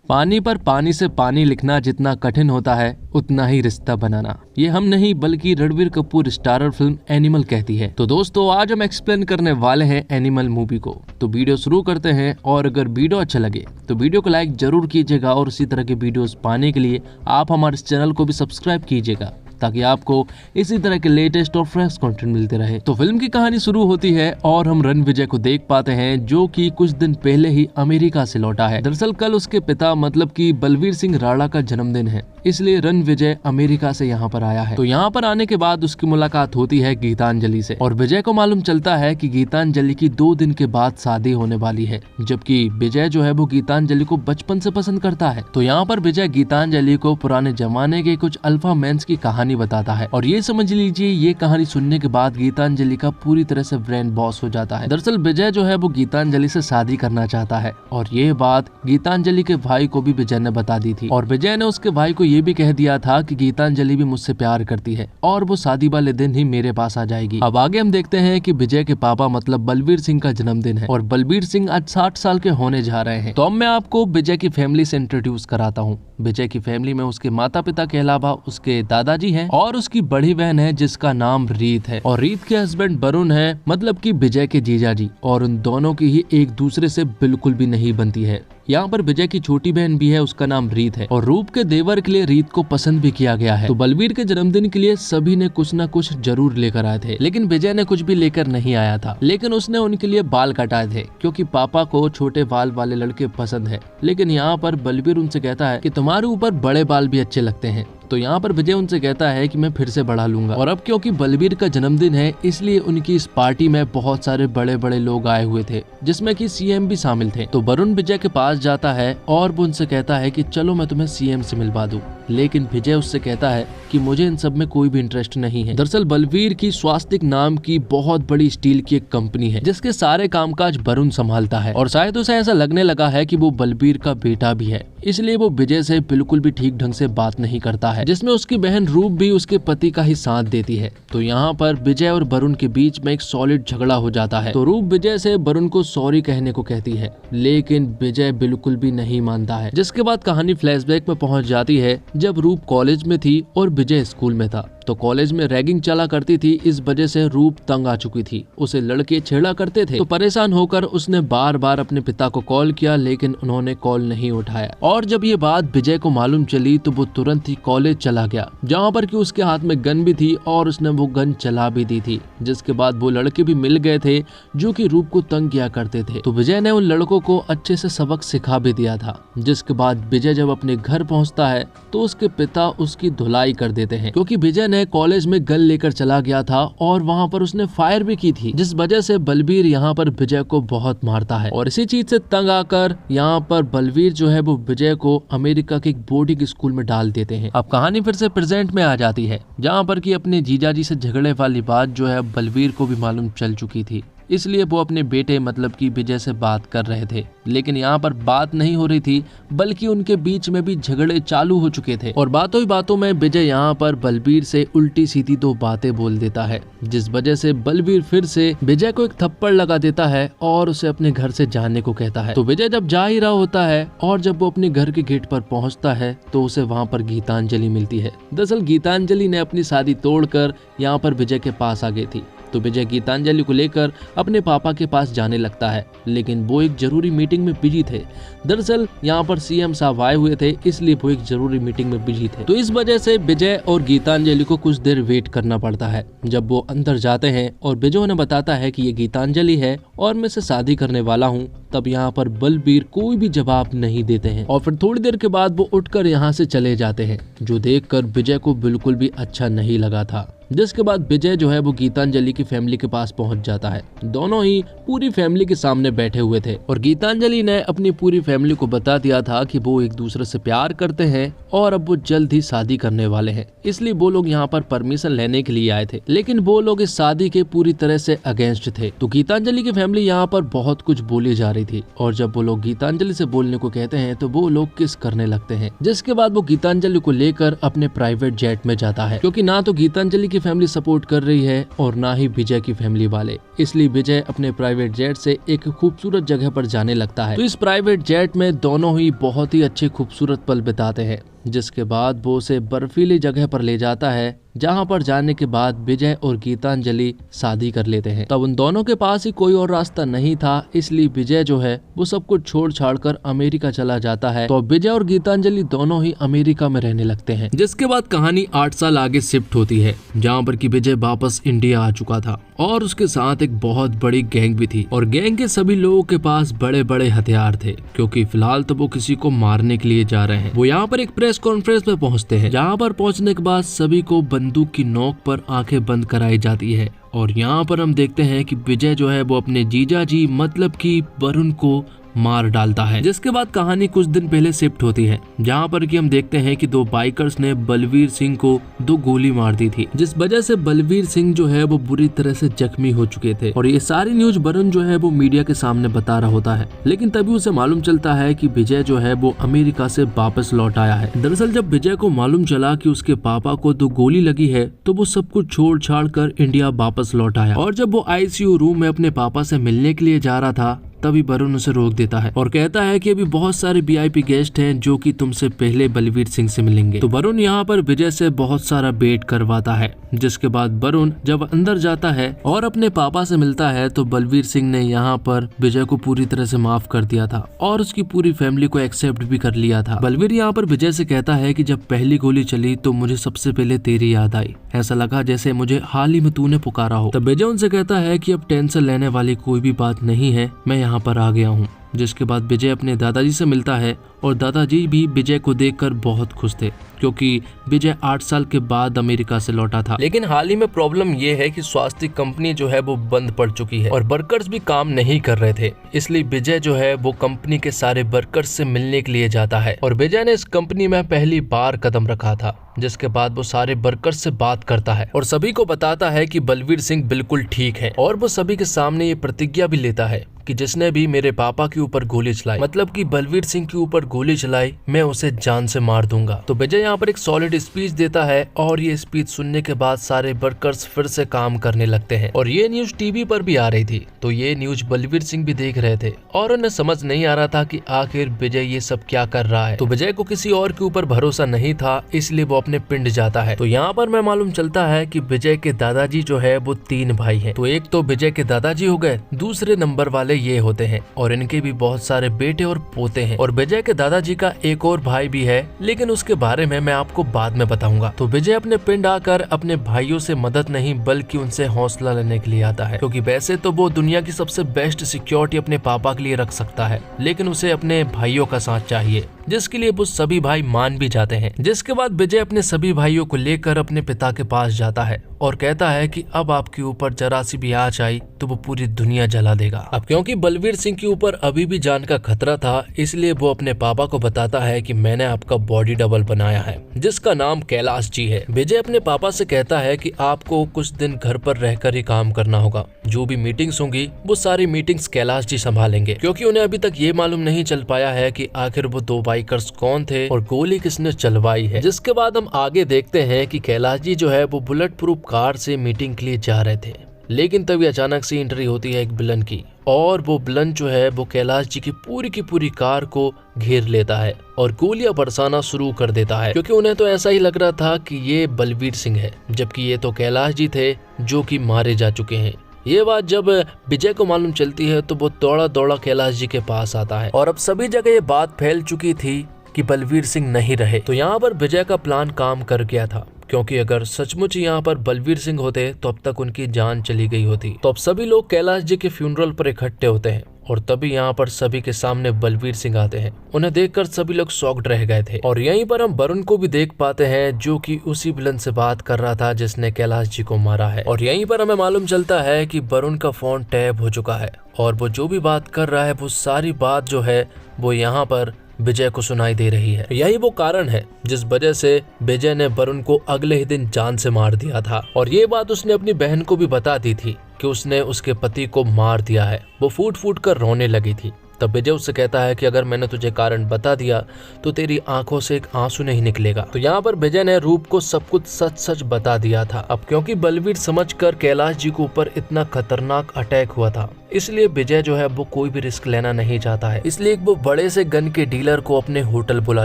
पानी पर पानी से पानी लिखना जितना कठिन होता है उतना ही रिश्ता बनाना, ये हम नहीं बल्कि Ranbir Kapoor starrer film animal कहती है। तो दोस्तों आज हम एक्सप्लेन करने वाले हैं एनिमल मूवी को। तो वीडियो शुरू करते हैं और अगर वीडियो अच्छा लगे तो वीडियो को लाइक जरूर कीजिएगा और इसी तरह के वीडियोस पाने के लिए आप हमारे इस चैनल को भी सब्सक्राइब कीजिएगा ताकि आपको इसी तरह के लेटेस्ट और फ्रेश कंटेंट मिलते रहे। तो फिल्म की कहानी शुरू होती है और हम रणविजय को देख पाते हैं जो कि कुछ दिन पहले ही अमेरिका से लौटा है। दरअसल कल उसके पिता मतलब कि बलवीर सिंह राणा का जन्मदिन है, इसलिए रणविजय अमेरिका से यहाँ पर आया है। तो यहाँ पर आने के बाद उसकी मुलाकात होती है गीतांजलि से और विजय को मालूम चलता है कि गीतांजलि की 2 दिन के बाद शादी होने वाली है, जबकि विजय जो है वो गीतांजलि को बचपन से पसंद करता है। तो यहाँ पर विजय गीतांजलि को पुराने जमाने के कुछ अल्फा मेंस की कहानी बताता है और ये समझ लीजिए ये कहानी सुनने के बाद गीतांजलि का पूरी तरह से ब्रेन वॉश हो जाता है। दरअसल विजय जो है वो गीतांजलि से शादी करना चाहता है और ये बात गीतांजलि के भाई को भी विजय ने बता दी थी और विजय ने उसके भाई को ये भी कह दिया था कि गीतांजलि भी मुझसे प्यार करती है और वो शादी वाले दिन ही मेरे पास आ जाएगी। अब आगे हम देखते हैं कि विजय के पापा मतलब बलवीर सिंह का जन्मदिन है और बलवीर सिंह आज 60 साल के होने जा रहे हैं। तो अब मैं आपको विजय की फैमिली से इंट्रोड्यूस कराता हूँ। विजय की फैमिली में उसके माता पिता के अलावा उसके दादाजी हैं और उसकी बड़ी बहन है जिसका नाम रीत है और रीत के हस्बैंड वरुण है मतलब कि विजय के जीजाजी, और उन दोनों की ही एक दूसरे से बिल्कुल भी नहीं बनती है। यहाँ पर विजय की छोटी बहन भी है, उसका नाम रीत है और रूप के देवर के लिए रीत को पसंद भी किया गया है। तो बलवीर के जन्मदिन के लिए सभी ने कुछ न कुछ जरूर लेकर आए थे, लेकिन विजय ने कुछ भी लेकर नहीं आया था, लेकिन उसने उनके लिए बाल कटाए थे क्योंकि पापा को छोटे बाल वाले लड़के पसंद है। लेकिन यहाँ पर बलवीर उनसे कहता है कि तुम्हारे ऊपर बड़े बाल भी अच्छे लगते हैं। तो यहाँ पर विजय उनसे कहता है कि मैं फिर से बढ़ा लूंगा। और अब क्योंकि बलवीर का जन्मदिन है इसलिए उनकी इस पार्टी में बहुत सारे बड़े बड़े लोग आए हुए थे जिसमें कि सीएम भी शामिल थे। तो वरुण विजय के पास जाता है और वो उनसे कहता है कि चलो मैं तुम्हें सीएम से मिलवा दूं, लेकिन विजय उससे कहता है कि मुझे इन सब में कोई भी इंटरेस्ट नहीं है। दरअसल बलवीर की स्वास्तिक नाम की बहुत बड़ी स्टील की एक कंपनी है जिसके सारे कामकाज वरुण संभालता है और शायद उसे ऐसा लगने लगा है कि वो बलवीर का बेटा भी है, इसलिए वो विजय से बिल्कुल भी ठीक ढंग से बात नहीं करता है, जिसमें उसकी बहन रूप भी उसके पति का ही साथ देती है। तो यहाँ पर विजय और वरुण के बीच में एक सॉलिड झगड़ा हो जाता है। तो रूप विजय से वरुण को सॉरी कहने को कहती है, लेकिन विजय बिल्कुल भी नहीं मानता है। जिसके बाद कहानी फ्लैशबैक में पहुंच जाती है जब रूप कॉलेज में थी और विजय स्कूल में था। तो कॉलेज में रैगिंग चला करती थी, इस वजह से रूप तंग आ चुकी थी, उसे लड़के छेड़ा करते थे। तो परेशान होकर उसने बार बार अपने पिता को कॉल किया लेकिन उन्होंने कॉल नहीं उठाया और जब ये बात विजय को मालूम चली तो वो तुरंत ही कॉलेज चला गया जहाँ पर कि उसके हाथ में गन भी थी और उसने वो गन चला भी दी थी। जिसके बाद वो लड़के भी मिल गए थे जो कि रूप को तंग किया करते थे। तो विजय ने उन लड़कों को अच्छे से सबक सिखा भी दिया था। जिसके बाद विजय जब अपने घर पहुँचता है तो उसके पिता उसकी धुलाई कर देते हैं क्योंकि विजय कॉलेज में गन लेकर चला गया था और वहां पर उसने फायर भी की थी, जिस वजह से बलवीर यहाँ पर विजय को बहुत मारता है और इसी चीज से तंग आकर यहाँ पर बलवीर जो है वो विजय को अमेरिका के एक बोर्डिंग स्कूल में डाल देते हैं। अब कहानी फिर से प्रेजेंट में आ जाती है जहाँ पर कि अपने जीजाजी से झगड़े वाली बात जो है बलवीर को भी मालूम चल चुकी थी, इसलिए वो अपने बेटे मतलब कि विजय से बात कर रहे थे। लेकिन यहाँ पर बात नहीं हो रही थी बल्कि उनके बीच में भी झगड़े चालू हो चुके थे और बातों ही बातों में विजय यहाँ पर बलवीर से उल्टी सीधी 2 बातें बोल देता है, जिस वजह से बलवीर फिर से विजय को एक थप्पड़ लगा देता है और उसे अपने घर से जाने को कहता है। तो विजय जब जा ही रहा होता है और जब वो अपने घर के गेट पर पहुंचता है तो उसे वहाँ पर गीतांजलि मिलती है। दरअसल गीतांजलि ने अपनी शादी तोड़कर यहाँ पर विजय के पास आ गई थी। तो विजय गीतांजलि को लेकर अपने पापा के पास जाने लगता है, लेकिन वो एक जरूरी मीटिंग में बिजी थे। दरअसल यहाँ पर सीएम साहब आए हुए थे इसलिए वो एक जरूरी मीटिंग में बिजी थे। तो इस वजह से विजय और गीतांजलि को कुछ देर वेट करना पड़ता है। जब वो अंदर जाते हैं और विजय उन्हें बताता है कि ये गीतांजलि है और मैं इसे शादी करने वाला हूँ, तब यहाँ पर बलवीर कोई भी जवाब नहीं देते हैं और फिर थोड़ी देर के बाद वो उठकर यहाँ से चले जाते हैं, जो देखकर विजय को बिल्कुल भी अच्छा नहीं लगा था। जिसके बाद विजय जो है वो गीतांजलि की फैमिली के पास पहुंच जाता है। दोनों ही पूरी फैमिली के सामने बैठे हुए थे और गीतांजलि ने अपनी पूरी फैमिली को बता दिया था कि वो एक दूसरे से प्यार करते हैं और अब वो जल्द ही शादी करने वाले हैं, इसलिए वो लोग यहाँ पर परमिशन लेने के लिए आए थे। लेकिन वो लोग इस शादी के पूरी तरह से अगेंस्ट थे। तो गीतांजलि की फैमिली यहाँ पर बहुत कुछ बोली जा रही थी और जब वो लोग गीतांजलि से बोलने को कहते हैं तो वो लोग किस करने लगते हैं। जिसके बाद वो गीतांजलि को लेकर अपने प्राइवेट जेट में जाता है क्योंकि ना तो गीतांजलि की फैमिली सपोर्ट कर रही है और ना ही विजय की फैमिली वाले। इसलिए विजय अपने प्राइवेट जेट से एक खूबसूरत जगह पर जाने लगता है। तो इस प्राइवेट जेट में दोनों ही बहुत ही अच्छे खूबसूरत पल बिताते हैं, जिसके बाद वो उसे बर्फीली जगह पर ले जाता है, जहां पर जाने के बाद विजय और गीतांजलि शादी कर लेते हैं। तब उन दोनों के पास ही कोई और रास्ता नहीं था, इसलिए विजय जो है वो सब कुछ छोड़ छाड़ कर अमेरिका चला जाता है। तो विजय और गीतांजलि दोनों ही अमेरिका में रहने लगते हैं। जिसके बाद कहानी 8 साल आगे शिफ्ट होती है, जहाँ पर कि विजय वापस इंडिया आ चुका था और उसके साथ एक बहुत बड़ी गैंग भी थी। और गैंग के सभी लोगों के पास बड़े बड़े हथियार थे, क्योंकि फिलहाल तो वो किसी को मारने के लिए जा रहे हैं। वो यहाँ पर एक प्रेस कॉन्फ्रेंस में पहुँचते हैं, जहाँ पर पहुँचने के बाद सभी को बंदूक की नोक पर आंखें बंद कराई जाती है। और यहाँ पर हम देखते हैं कि विजय जो है वो अपने जीजा जी मतलब कि वरुण को मार डालता है। जिसके बाद कहानी कुछ दिन पहले शिफ्ट होती है, जहाँ पर कि हम देखते हैं कि 2 बाइकर्स ने बलवीर सिंह को 2 गोली मार दी थी, जिस वजह से बलवीर सिंह जो है वो बुरी तरह से जख्मी हो चुके थे। और ये सारी न्यूज वरुण जो है वो मीडिया के सामने बता रहा होता है, लेकिन तभी उसे मालूम चलता है कि विजय जो है वो अमेरिका से वापस लौट आया है। दरअसल जब विजय को मालूम चला कि उसके पापा को 2 गोली लगी है, तो वो सब कुछ छोड़ छाड़ कर इंडिया वापस लौट आया। और जब वो आईसीयू रूम में अपने पापा से मिलने के लिए जा रहा था, तभी वरुण उसे रोक देता है और कहता है कि अभी बहुत सारे वीआईपी गेस्ट हैं जो कि तुमसे पहले बलवीर सिंह से मिलेंगे। तो वरुण यहाँ पर विजय से बहुत सारा वेट करवाता है। जिसके बाद वरुण जब अंदर जाता है और अपने पापा से मिलता है, तो बलवीर सिंह ने यहाँ पर विजय को पूरी तरह से माफ कर दिया था और उसकी पूरी फैमिली को एक्सेप्ट भी कर लिया था। बलवीर यहाँ पर विजय से कहता है कि जब पहली गोली चली तो मुझे सबसे पहले तेरी याद आई, ऐसा लगा जैसे मुझे हाल ही में तूने पुकारा हो। तब विजय उनसे कहता है कि अब टेंशन लेने वाली कोई भी बात नहीं है, मैं यहाँ पर आ गया हूँ। जिसके बाद विजय अपने दादाजी से मिलता है और दादाजी भी विजय को देखकर बहुत खुश थे, क्योंकि विजय 8 साल के बाद अमेरिका से लौटा था। लेकिन हाल ही में प्रॉब्लम ये है कि स्वास्थ्य कंपनी जो है वो बंद पड़ चुकी है और वर्कर्स भी काम नहीं कर रहे थे। इसलिए विजय जो है वो कंपनी के सारे वर्कर्स से मिलने के लिए जाता है और विजय ने इस कंपनी में पहली बार कदम रखा था। जिसके बाद वो सारे वर्कर्स से बात करता है और सभी को बताता है कि बलवीर सिंह बिल्कुल ठीक है। और वो सभी के सामने ये प्रतिज्ञा भी लेता है कि जिसने भी मेरे पापा के ऊपर गोली चलाई, मतलब कि बलवीर सिंह के ऊपर गोली चलाई, मैं उसे जान से मार दूंगा। तो विजय यहाँ पर एक सॉलिड स्पीच देता है और ये स्पीच सुनने के बाद सारे वर्कर्स फिर से काम करने लगते हैं। और ये न्यूज टीवी पर भी आ रही थी, तो ये न्यूज बलवीर सिंह भी देख रहे थे और उन्हें समझ नहीं आ रहा था कि आखिर विजय ये सब क्या कर रहा है। तो विजय को किसी और के ऊपर भरोसा नहीं था, इसलिए वो अपने पिंड जाता है। तो यहाँ पर मैं मालूम चलता है कि विजय के दादाजी जो है वो 3 भाई हैं। तो एक तो विजय के दादाजी हो गए, दूसरे नंबर वाले ये होते हैं और इनके भी बहुत सारे बेटे और पोते हैं। और विजय के दादाजी का एक और भाई भी है, लेकिन उसके बारे में मैं आपको बाद में बताऊंगा। तो विजय अपने पिंड आकर अपने भाइयों से मदद नहीं बल्कि उनसे हौसला लेने के लिए आता है, क्योंकि वैसे तो वो दुनिया की सबसे बेस्ट सिक्योरिटी अपने पापा के लिए रख सकता है, लेकिन उसे अपने भाइयों का साथ चाहिए, जिसके लिए वो सभी भाई मान भी जाते हैं। जिसके बाद विजय अपने सभी भाइयों को लेकर अपने पिता के पास जाता है और कहता है कि अब आपके ऊपर जरा सी भी आँच आई तो वो पूरी दुनिया जला देगा। अब क्योंकि बलवीर सिंह के ऊपर अभी भी जान का खतरा था, इसलिए वो अपने पापा को बताता है कि मैंने आपका बॉडी डबल बनाया है, जिसका नाम कैलाश जी है। विजय अपने पापा से कहता है कि आपको कुछ दिन घर पर रहकर ही काम करना होगा, जो भी मीटिंग्स होंगी वो सारी मीटिंग्स कैलाश जी संभालेंगे, क्योंकि उन्हें अभी तक ये मालूम नहीं चल पाया है कि आखिर वो 2 बाइकर्स कौन थे और गोली किसने चलवाई है। जिसके बाद हम आगे देखते हैं कि कैलाश जी जो है वो बुलेट प्रूफ कार से मीटिंग के लिए जा रहे थे, लेकिन तभी अचानक से एंट्री होती है एक विलन की और वो विलन जो है वो कैलाश जी की पूरी कार को घेर लेता है और गोलियां बरसाना शुरू कर देता है, क्योंकि उन्हें तो ऐसा ही लग रहा था कि ये बलवीर सिंह है, जबकि ये तो कैलाश जी थे जो कि मारे जा चुके हैं। ये बात जब विजय को मालूम चलती है तो वो दौड़ा दौड़ा कैलाश जी के पास आता है और अब सभी जगह ये बात फैल चुकी थी कि बलवीर सिंह नहीं रहे। तो यहाँ पर विजय का प्लान काम कर गया था, क्योंकि अगर सचमुच यहाँ पर बलवीर सिंह होते तो अब तक उनकी जान चली गई होती। तो अब सभी लोग कैलाश जी के फ्यूनरल पर इकट्ठे होते हैं और तभी यहाँ पर सभी के सामने बलवीर सिंह आते हैं। उन्हें देखकर सभी लोग शॉक्ड रह गए थे और यहीं पर हम वरुण को भी देख पाते हैं, जो कि उसी विलन से बात कर रहा था जिसने कैलाश जी को मारा है। और यहीं पर हमें मालूम चलता है कि वरुण का फोन टैप हो चुका है और वो जो भी बात कर रहा है वो सारी बात जो है वो यहाँ पर विजय को सुनाई दे रही है। यही वो कारण है जिस वजह से विजय ने वरुण को अगले ही दिन जान से मार दिया था और ये बात उसने अपनी बहन को भी बता दी थी कि उसने उसके पति को मार दिया है। वो फूट फूट कर रोने लगी थी। तब विजय उससे कहता है कि अगर मैंने तुझे कारण बता दिया तो तेरी आंखों से एक आंसू नहीं निकलेगा। तो यहाँ पर विजय ने रूप को सब कुछ सच सच बता दिया था। अब क्योंकि बलवीर समझकर कैलाश जी के ऊपर इतना खतरनाक अटैक हुआ था, इसलिए विजय जो है वो कोई भी रिस्क लेना नहीं चाहता है। इसलिए वो बड़े से गन के डीलर को अपने होटल बुला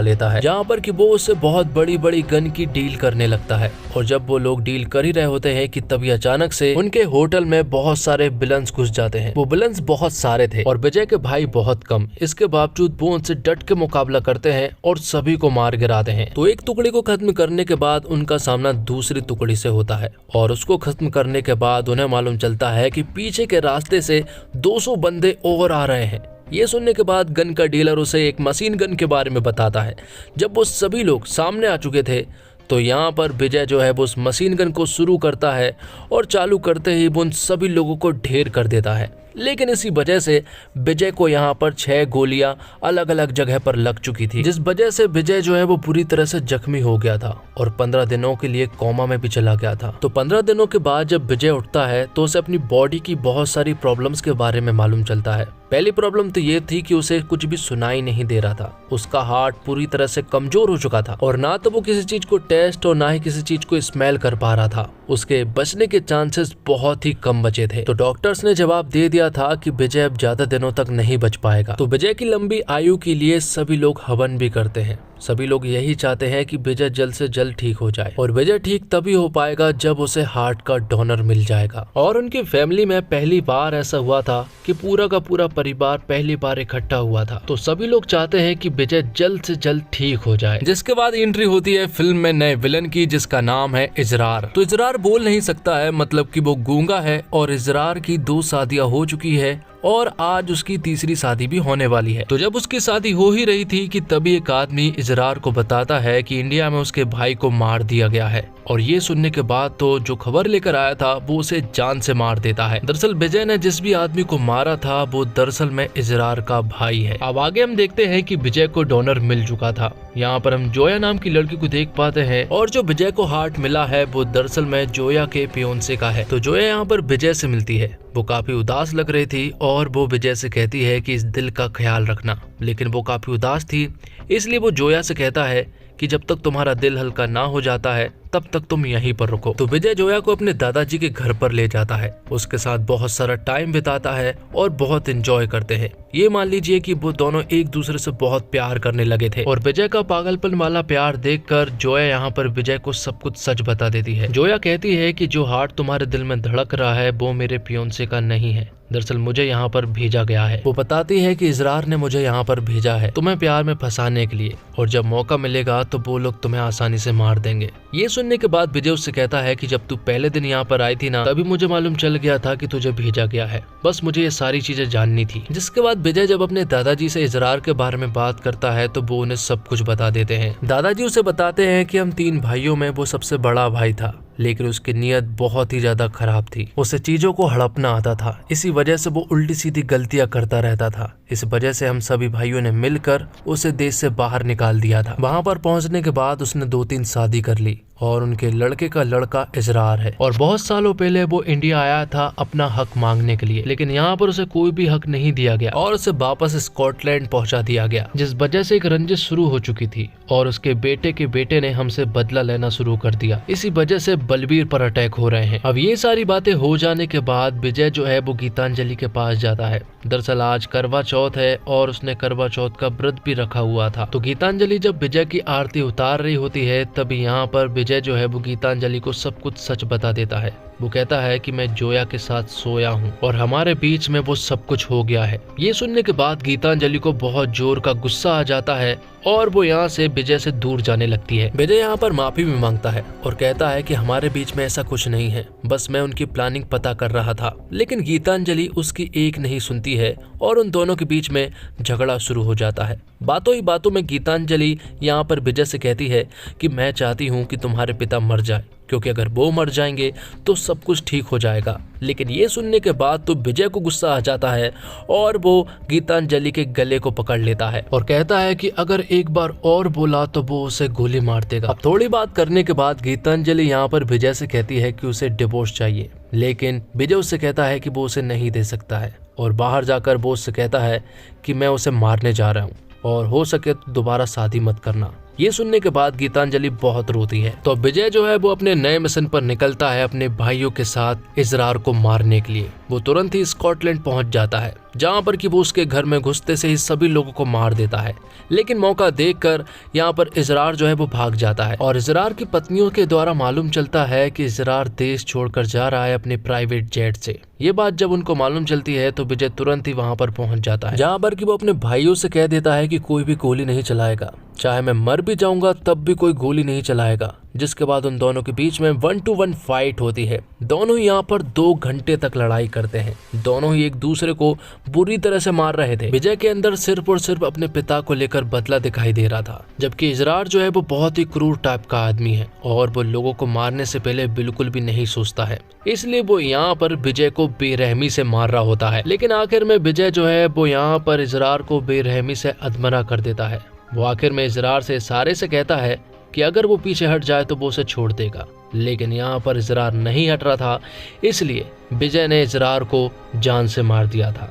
लेता है, जहाँ पर कि वो उससे बहुत बड़ी बड़ी गन की डील करने लगता है। और जब वो लोग डील कर ही रहे होते हैं कि तभी अचानक से उनके होटल में बहुत सारे विलन्स घुस जाते हैं। वो विलन्स बहुत सारे थे और विजय के भाई बहुत कम। इसके बावजूद वो उनसे डट के मुकाबला करते हैं और सभी को मार गिराते हैं। तो एक टुकड़ी को खत्म करने के बाद उनका सामना दूसरी टुकड़ी से होता है और उसको खत्म करने के बाद उन्हें मालूम चलता है कि पीछे के रास्ते से 200 बंदे और आ रहे हैं। ये सुनने के बाद गन का डीलर उसे एक मशीन गन के बारे में बताता है। जब वो सभी लोग सामने आ चुके थे तो यहाँ पर विजय जो है वो उस मशीन गन को शुरू करता है और चालू करते ही वो उन सभी लोगों को ढेर कर देता है। लेकिन इसी वजह से विजय को यहाँ पर 6 गोलियां अलग अलग जगह पर लग चुकी थी, जिस वजह से विजय जो है वो पूरी तरह से जख्मी हो गया था और 15 दिनों के लिए कोमा में भी चला गया था। तो 15 दिनों के बाद जब विजय उठता है तो उसे अपनी बॉडी की बहुत सारी प्रॉब्लम्स के बारे में मालूम चलता है। पहली प्रॉब्लम तो ये थी कि उसे कुछ भी सुनाई नहीं दे रहा था। उसका हार्ट पूरी तरह से कमजोर हो चुका था और ना तो वो किसी चीज को टेस्ट और ना ही किसी चीज को स्मेल कर पा रहा था। उसके बचने के चांसेस बहुत ही कम बचे थे। तो डॉक्टर्स ने जवाब दे दिया था कि विजय अब ज्यादा दिनों तक नहीं बच पाएगा। तो विजय की लंबी आयु के लिए सभी लोग हवन भी करते हैं। सभी लोग यही चाहते हैं कि विजय जल्द से जल्द ठीक हो जाए और विजय ठीक तभी हो पाएगा जब उसे हार्ट का डोनर मिल जाएगा। और उनकी फैमिली में पहली बार ऐसा हुआ था कि पूरा का पूरा परिवार पहली बार इकट्ठा हुआ था। तो सभी लोग चाहते हैं कि विजय जल्द से जल्द ठीक हो जाए। जिसके बाद एंट्री होती है फिल्म में नए विलन की, जिसका नाम है इजरार। तो इजरार बोल नहीं सकता है, मतलब कि वो गूंगा है और इजरार की 2 शादियां हो चुकी है और आज उसकी तीसरी शादी भी होने वाली है। तो जब उसकी शादी हो ही रही थी कि तभी एक आदमी इजरार को बताता है कि इंडिया में उसके भाई को मार दिया गया है। और ये सुनने के बाद तो जो खबर लेकर आया था वो उसे जान से मार देता है। दरअसल विजय ने जिस भी आदमी को मारा था वो दरअसल में इजरार का भाई है। अब आगे हम देखते हैं कि विजय को डोनर मिल चुका था। यहाँ पर हम जोया नाम की लड़की को देख पाते हैं और जो विजय को हार्ट मिला है वो दरअसल में जोया के पियोंसे का है। तो जोया यहाँ पर विजय से मिलती है। वो काफी उदास लग रही थी और वो विजय से कहती है कि इस दिल का ख्याल रखना, लेकिन वो काफी उदास थी, इसलिए वो जोया से कहता है कि जब तक तुम्हारा दिल हल्का ना हो जाता है तब तक तुम यहीं पर रुको। तो विजय जोया को अपने दादाजी के घर पर ले जाता है, उसके साथ बहुत सारा टाइम बिताता है और बहुत एंजॉय करते हैं। ये मान लीजिए कि वो दोनों एक दूसरे से बहुत प्यार करने लगे थे और विजय का पागलपन वाला प्यार देखकर जोया यहाँ पर विजय को सब कुछ सच बता देती है। जोया कहती है कि जो हार्ट तुम्हारे दिल में धड़क रहा है वो मेरे फियोंसे का नहीं है, दरअसल मुझे यहाँ पर भेजा गया है। वो बताती है कि इजरार ने मुझे यहाँ पर भेजा है तुम्हें प्यार में फंसाने के लिए, और जब मौका मिलेगा तो वो लोग तुम्हें आसानी से मार देंगे। ये सुनने के बाद विजय उससे कहता है कि जब तू पहले दिन यहाँ पर आई थी ना, तभी मुझे मालूम चल गया था कि तुझे भेजा गया है, बस मुझे ये सारी चीजें जाननी थी। जिसके बाद विजय जब अपने दादाजी से इजरार के बारे में बात करता है तो वो उन्हें सब कुछ बता देते हैं। दादाजी उसे बताते हैं कि हम 3 भाइयों में वो सबसे बड़ा भाई था, लेकिन उसकी नीयत बहुत ही ज्यादा खराब थी। उसे चीजों को हड़पना आता था, इसी वजह से वो उल्टी सीधी गलतियां करता रहता था। इस वजह से हम सभी भाइयों ने मिलकर उसे देश से बाहर निकाल दिया था। वहां पर पहुंचने के बाद उसने 2-3 शादी कर ली और उनके लड़के का लड़का इजरार है। और बहुत सालों पहले वो इंडिया आया था अपना हक मांगने के लिए, लेकिन यहाँ पर उसे कोई भी हक नहीं दिया गया और उसे वापस स्कॉटलैंड पहुंचा दिया गया, जिस वजह से एक रंजिश शुरू हो चुकी थी और उसके बेटे के बेटे ने हमसे बदला लेना शुरू कर दिया। इसी वजह से बलबीर पर अटैक हो रहे हैं। अब ये सारी बातें हो जाने के बाद विजय जो है वो गीतांजलि के पास जाता है। दरअसल आज करवा चौथ है और उसने करवा चौथ का व्रत भी रखा हुआ था। तो गीतांजलि जब विजय की आरती उतार रही होती है तभी यहाँ पर विजय जो है वो गीतांजलि को सब कुछ सच बता देता है। वो कहता है कि मैं जोया के साथ सोया हूँ और हमारे बीच में वो सब कुछ हो गया है। ये सुनने के बाद गीतांजलि को बहुत जोर का गुस्सा आ जाता है और वो यहाँ से विजय से दूर जाने लगती है। विजय यहाँ पर माफी भी मांगता है और कहता है कि हमारे बीच में ऐसा कुछ नहीं है, बस मैं उनकी प्लानिंग पता कर रहा था। लेकिन गीतांजलि उसकी एक नहीं सुनती है और उन दोनों के बीच में झगड़ा शुरू हो जाता है। बातों ही बातों में गीतांजलि यहाँ पर विजय से कहती है कि मैं चाहती हूँ कि तुम्हारे पिता मर जाए, क्योंकि अगर वो मर जाएंगे तो सब कुछ ठीक हो जाएगा। लेकिन ये सुनने के बाद तो विजय को गुस्सा आ जाता है और वो गीतांजलि के गले को पकड़ लेता है और कहता है कि अगर एक बार और बोला तो वो उसे गोली मार देगा। अब थोड़ी बात करने के बाद गीतांजलि यहाँ पर विजय से कहती है कि उसे डिवोर्स चाहिए, लेकिन विजय उससे कहता है कि वो उसे नहीं दे सकता है और बाहर जाकर बॉस से कहता है कि मैं उसे मारने जा रहा हूँ और हो सके तो दोबारा शादी मत करना। ये सुनने के बाद गीतांजलि बहुत रोती है। तो विजय जो है वो अपने नए मिशन पर निकलता है अपने भाइयों के साथ इजरार को मारने के लिए। वो तुरंत ही स्कॉटलैंड पहुंच जाता है, जहां पर कि वो उसके घर में घुसते से ही सभी लोगों को मार देता है। लेकिन मौका देखकर यहाँ पर इजरार जो है वो भाग जाता है और इजरार की पत्नियों के द्वारा मालूम चलता है कि इजरार देश छोड़कर जा रहा है अपने प्राइवेट जेट से। ये बात जब उनको मालूम चलती है तो विजय तुरंत ही वहां पर पहुंच जाता है, जहां पर कि वो अपने भाइयों से कह देता है कि कोई भी गोली नहीं चलाएगा, चाहे मैं मर भी जाऊंगा तब भी कोई गोली नहीं चलाएगा। जिसके बाद उन दोनों के बीच में 1-to-1 फाइट होती है। दोनों ही यहाँ पर 2 घंटे तक लड़ाई करते हैं। दोनों ही एक दूसरे को बुरी तरह से मार रहे थे। विजय के अंदर सिर्फ और सिर्फ अपने पिता को लेकर बदला दिखाई दे रहा था, जबकि इजरार जो है वो बहुत ही क्रूर टाइप का आदमी है और वो लोगों को मारने से पहले बिल्कुल भी नहीं सोचता है। इसलिए वो यहाँ पर विजय को बेरहमी से मार रहा होता है। लेकिन आखिर में विजय जो है वो यहाँ पर इजरार को बेरहमी से अधमरा कर देता है। वो आखिर में इजरार से इशारे से कहता है कि अगर वो पीछे हट जाए तो वो उसे छोड़ देगा। लेकिन यहाँ पर इजरार नहीं हट रहा था, इसलिए विजय ने इजरार को जान से मार दिया था।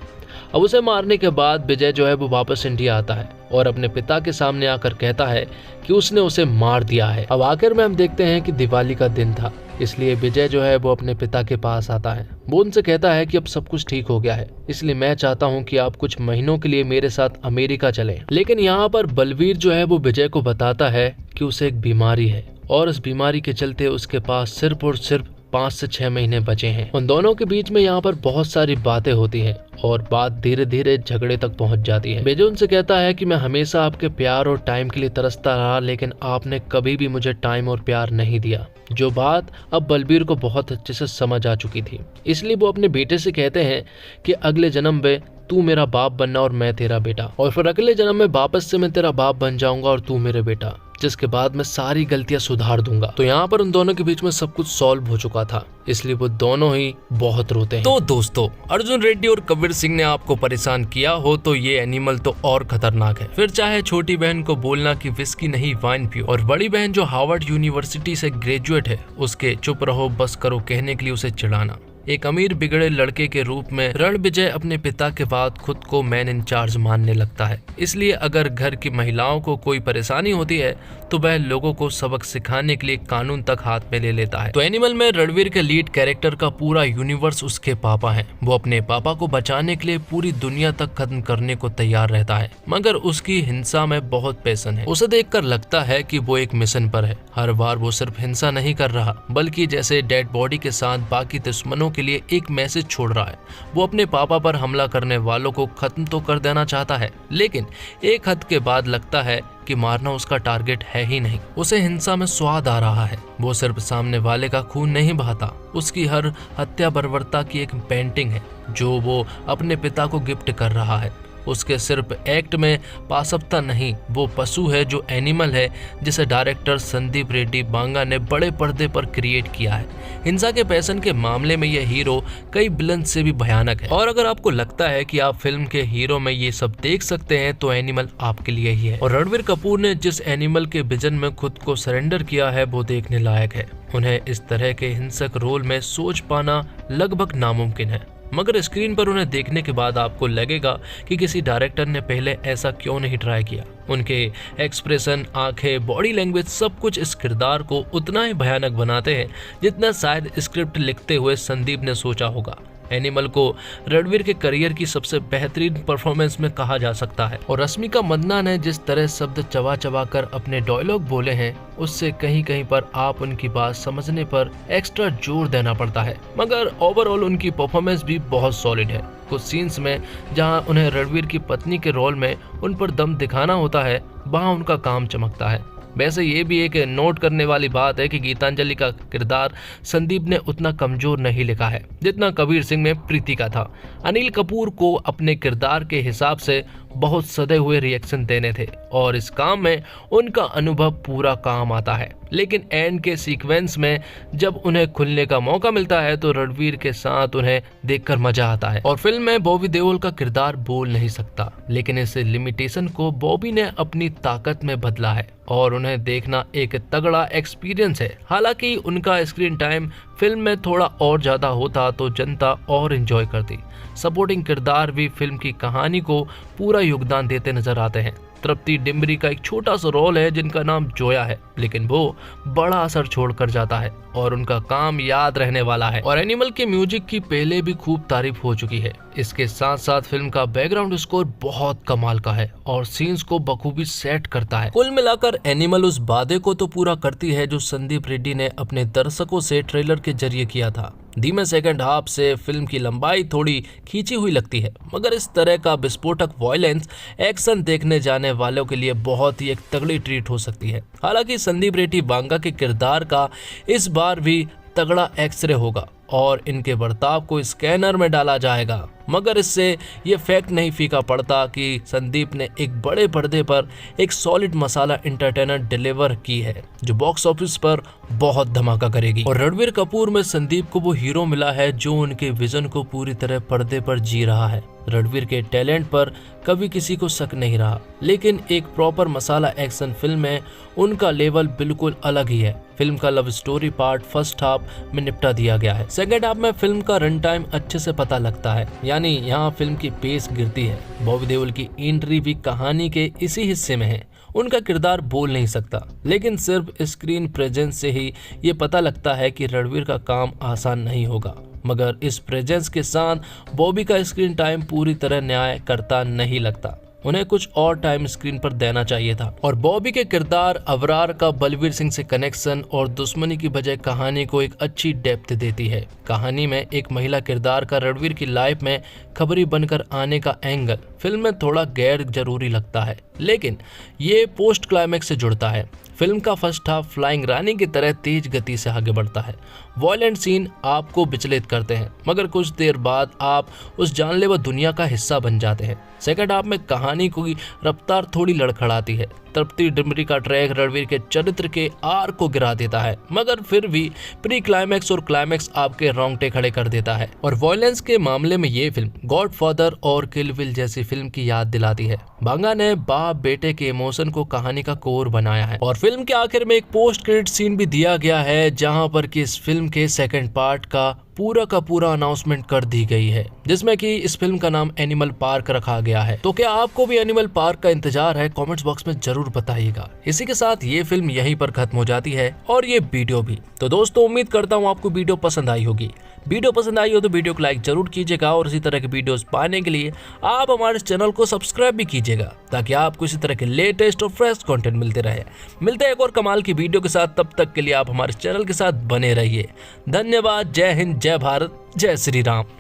अब उसे मारने के बाद विजय जो है वो वापस इंडिया आता है और अपने पिता के सामने आकर कहता है कि उसने उसे मार दिया है। अब आखिर में हम देखते हैं कि दिवाली का दिन था, इसलिए विजय जो है वो अपने पिता के पास आता है। वो उनसे कहता है कि अब सब कुछ ठीक हो गया है, इसलिए मैं चाहता हूँ कि आप कुछ महीनों के लिए मेरे साथ अमेरिका चलें। लेकिन यहाँ पर बलवीर जो है वो विजय को बताता है कि उसे एक बीमारी है और इस बीमारी के चलते उसके पास सिर्फ और सिर्फ 5 से 6 महीने बचे हैं। उन दोनों के बीच में यहाँ पर बहुत सारी बातें होती हैं और बात धीरे धीरे झगड़े तक पहुंच जाती है। विजय उनसे कहता है कि मैं हमेशा आपके प्यार और टाइम के लिए तरसता रहा, लेकिन आपने कभी भी मुझे टाइम और प्यार नहीं दिया। जो बात अब बलबीर को बहुत अच्छे से समझ आ चुकी थी, इसलिए वो अपने बेटे से कहते हैं कि अगले जन्म में तू मेरा बाप बनना और मैं तेरा बेटा, और फिर अगले जन्म में वापस से मैं तेरा बाप बन जाऊंगा और तू मेरे बेटा, जिसके बाद मैं सारी गलतियां सुधार दूंगा। तो यहाँ पर उन दोनों के बीच में सब कुछ सॉल्व हो चुका था, इसलिए वो दोनों ही बहुत रोते हैं। तो दोस्तों, अर्जुन रेड्डी और कबीर सिंह ने आपको परेशान किया हो तो ये एनिमल तो और खतरनाक है। फिर चाहे छोटी बहन को बोलना कि विस्की नहीं वाइन पियो, और बड़ी बहन जो हार्वर्ड यूनिवर्सिटी से ग्रेजुएट है उसके चुप रहो बस करो कहने के लिए उसे चिढ़ाना। एक अमीर बिगड़े लड़के के रूप में रणविजय अपने पिता के बाद खुद को मैन इन चार्ज मानने लगता है, इसलिए अगर घर की महिलाओं को कोई परेशानी होती है तो वह लोगों को सबक सिखाने के लिए कानून तक हाथ में ले लेता है। तो एनिमल में रणवीर के लीड कैरेक्टर का पूरा यूनिवर्स उसके पापा हैं। वो अपने पापा को बचाने के लिए पूरी दुनिया तक खत्म करने को तैयार रहता है, मगर उसकी हिंसा में बहुत पैशन है। उसे देखकर लगता है कि वो एक मिशन पर है। हर बार वो सिर्फ हिंसा नहीं कर रहा, बल्कि जैसे डेड बॉडी के साथ बाकी दुश्मनों के लिए एक मैसेज छोड़ रहा है। वो अपने पापा पर हमला करने वालों को खत्म तो कर देना चाहता है, लेकिन एक हद के बाद लगता है कि मारना उसका टारगेट है ही नहीं। उसे हिंसा में स्वाद आ रहा है। वो सिर्फ सामने वाले का खून नहीं बहाता, उसकी हर हत्या बर्बरता की एक पेंटिंग है जो वो अपने पिता को गिफ्ट कर रहा है। उसके सिर्फ एक्ट में पाशवता नहीं, वो पशु है जो एनिमल है, जिसे डायरेक्टर संदीप रेड्डी बांगा ने बड़े पर्दे पर क्रिएट किया है। हिंसा के पैशन के मामले में यह हीरो कई विलन से भी भयानक है, और अगर आपको लगता है कि आप फिल्म के हीरो में ये सब देख सकते हैं तो एनिमल आपके लिए ही है। और रणवीर कपूर ने जिस एनिमल के विजन में खुद को सरेंडर किया है वो देखने लायक है। उन्हें इस तरह के हिंसक रोल में सोच पाना लगभग नामुमकिन है, मगर स्क्रीन पर उन्हें देखने के बाद आपको लगेगा कि किसी डायरेक्टर ने पहले ऐसा क्यों नहीं ट्राई किया। उनके एक्सप्रेशन, आंखें, बॉडी लैंग्वेज सब कुछ इस किरदार को उतना ही भयानक बनाते हैं जितना शायद स्क्रिप्ट लिखते हुए संदीप ने सोचा होगा। एनिमल को रणवीर के करियर की सबसे बेहतरीन परफॉर्मेंस में कहा जा सकता है, और रश्मिका मंदाना ने जिस तरह शब्द चबा चबा कर अपने डायलॉग बोले हैं उससे कहीं कहीं पर आप उनकी बात समझने पर एक्स्ट्रा जोर देना पड़ता है, मगर ओवरऑल उनकी परफॉर्मेंस भी बहुत सॉलिड है। कुछ सीन्स में जहां उन्हें रणवीर की पत्नी के रोल में उन पर दम दिखाना होता है वहां उनका काम चमकता है। वैसे ये भी एक नोट करने वाली बात है कि गीतांजलि का किरदार संदीप ने उतना कमजोर नहीं लिखा है जितना कबीर सिंह में प्रीति का था। अनिल कपूर को अपने किरदार के हिसाब से बहुत सदे हुए रिएक्शन देने थे और इस काम में उनका अनुभव पूरा काम आता है, लेकिन एंड के सीक्वेंस में जब उन्हें खुलने का मौका मिलता है तो रणवीर के साथ उन्हें देखकर मजा आता है। और फिल्म में बॉबी देओल का किरदार बोल नहीं सकता, लेकिन इस लिमिटेशन को बॉबी ने अपनी ताकत में बदला है और उन्हें देखना एक तगड़ा एक्सपीरियंस है। हालांकि उनका स्क्रीन टाइम फिल्म में थोड़ा और ज्यादा होता तो जनता और एंजॉय करती। सपोर्टिंग किरदार भी फिल्म की कहानी को पूरा योगदान देते नजर आते हैं। तृप्ति डिम्बरी का एक छोटा सा रोल है जिनका नाम जोया है, लेकिन वो बड़ा असर छोड़कर जाता है और उनका काम याद रहने वाला है। और एनिमल के म्यूजिक की पहले भी खूब तारीफ हो चुकी है। इसके साथ साथ फिल्म का बैकग्राउंड स्कोर बहुत कमाल का है और सीन्स को बखूबी सेट करता है। कुल मिलाकर एनिमल उस वादे को तो पूरा करती है जो संदीप रेड्डी ने अपने दर्शकों से ट्रेलर के जरिए किया था। धीमे सेकंड हाफ से फिल्म की लंबाई थोड़ी खींची हुई लगती है, मगर इस तरह का विस्फोटक वायलेंस एक्शन देखने जाने वालों के लिए बहुत ही एक तगड़ी ट्रीट हो सकती है। हालांकि संदीप रेड्डी वांगा के किरदार का इस बार भी तगड़ा एक्सरे होगा और इनके बर्ताव को स्कैनर में डाला जाएगा, मगर इससे ये फैक्ट नहीं फीका पड़ता कि संदीप ने एक बड़े पर्दे पर एक सॉलिड मसाला एंटरटेनर डिलीवर की है जो बॉक्स ऑफिस पर बहुत धमाका करेगी। और रणबीर कपूर में संदीप को वो हीरो मिला है जो उनके विजन को पूरी तरह पर्दे पर जी रहा है। रणबीर के टैलेंट पर कभी किसी को शक नहीं रहा, लेकिन एक प्रॉपर मसाला एक्शन फिल्म में उनका लेवल बिल्कुल अलग ही है। फिल्म का love story part first half में निपटा दिया गया है। सेकेंड हाफ में फिल्म का रन टाइम अच्छे से पता लगता है, यानी यहाँ फिल्म की पेस गिरती है। बॉबी देओल की एंट्री भी कहानी के इसी हिस्से में है। उनका किरदार बोल नहीं सकता, लेकिन सिर्फ स्क्रीन प्रेजेंस से ही ये पता लगता है कि रणबीर का काम आसान नहीं होगा। मगर इस प्रेजेंस के साथ बॉबी का स्क्रीन टाइम पूरी तरह न्याय करता नहीं लगता। उन्हें कुछ और टाइम स्क्रीन पर देना चाहिए था। और बॉबी के किरदार अबरार का बलवीर सिंह से कनेक्शन और दुश्मनी की बजाय कहानी को एक अच्छी डेप्थ देती है। कहानी में एक महिला किरदार का रणबीर की लाइफ में खबरी बनकर आने का एंगल फिल्म में थोड़ा गैर जरूरी लगता है, लेकिन ये पोस्ट क्लाइमैक्स से जुड़ता है। फिल्म का फर्स्ट हाफ फ्लाइंग रानी की तरह तेज गति से आगे बढ़ता है। वॉयलेंट सीन आपको विचलित करते हैं, मगर कुछ देर बाद आप उस जानलेवा दुनिया का हिस्सा बन जाते हैं। सेकंड हाफ में कहानी की रफ्तार थोड़ी लड़खड़ाती है। तृप्ति डिम्बरी का ट्रैक रणबीर के चरित्र के आर को गिरा देता है, मगर फिर भी प्री क्लाइमैक्स और क्लाइमैक्स आपके रोंगटे खड़े कर देता है। और वॉयलेंस के मामले में ये फिल्म गॉडफादर और किल बिल जैसी फिल्म की याद दिलाती है। वांगा ने बाप बेटे के इमोशन को कहानी का कोर बनाया है। और फिल्म के आखिर में एक पोस्ट क्रेडिट सीन भी दिया गया है, जहां पर कि इस फिल्म के सेकंड पार्ट का पूरा अनाउंसमेंट कर दी गई है, जिसमें कि इस फिल्म का नाम एनिमल पार्क रखा गया है। तो क्या आपको भी एनिमल पार्क का इंतजार है? कमेंट्स बॉक्स में जरूर बताइएगा। इसी के साथ ये फिल्म यहीं पर खत्म हो जाती है और ये वीडियो भी। तो दोस्तों, उम्मीद करता हूँ आपको वीडियो पसंद आई होगी। वीडियो पसंद आई हो तो वीडियो को लाइक जरूर कीजिएगा और इसी तरह के वीडियोस पाने के लिए आप हमारे चैनल को सब्सक्राइब भी कीजिएगा, ताकि आपको इसी तरह के लेटेस्ट और फ्रेश कंटेंट मिलते रहे। मिलते हैं एक और कमाल की वीडियो के साथ, तब तक के लिए आप हमारे चैनल के साथ बने रहिए। धन्यवाद। जय हिंद, जय भारत, जय श्री राम।